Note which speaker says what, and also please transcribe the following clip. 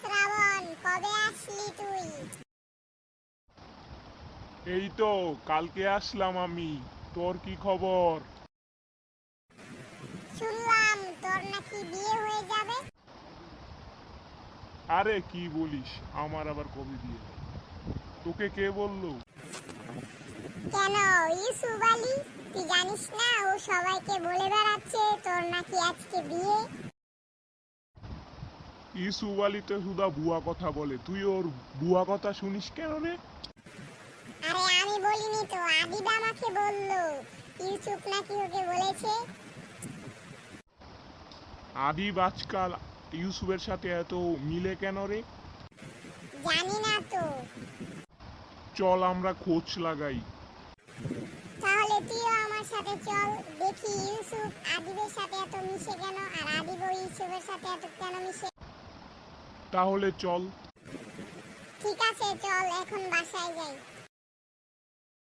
Speaker 1: শ্রাবণ, কবে আসলি তুই?
Speaker 2: এই তো কালকে আসলাম আমি। তোর কি খবর?
Speaker 1: শুনলাম তোর নাকি বিয়ে হয়ে যাবে।
Speaker 2: আরে কি বলিস, আমার আবার কবে বিয়ে? তোকে কে বললো?
Speaker 1: কেন, ইউসুফ আলী? তুই জানিস না ও সবাইকে বলে বেড়াচ্ছে তোর নাকি আজকে বিয়ে?
Speaker 2: ইসুফ আলী তো শুধু ভুয়া কথা বলে, তুই ওর ভুয়া কথা শুনিস কেন রে?
Speaker 1: আরে আমি বলিনি তো, আদিব আমাকে বললো ইউসুফ নাকি ওকে বলেছে।
Speaker 2: আদিব আজকাল ইউসুফের সাথে এত মিলে কেন রে?
Speaker 1: জানি না তো।
Speaker 2: চল আমরা খোঁজ লাগাই।
Speaker 1: তাহলে তুইও আমার সাথে চল, দেখি ইউসুফ আদিবের সাথে এত মিশে কেন, আর আদিবও ইউসুফের সাথে এত কেন মিশে।
Speaker 2: তাহলে চল।
Speaker 1: ঠিক আছে, চল এখন বাসায় যাই।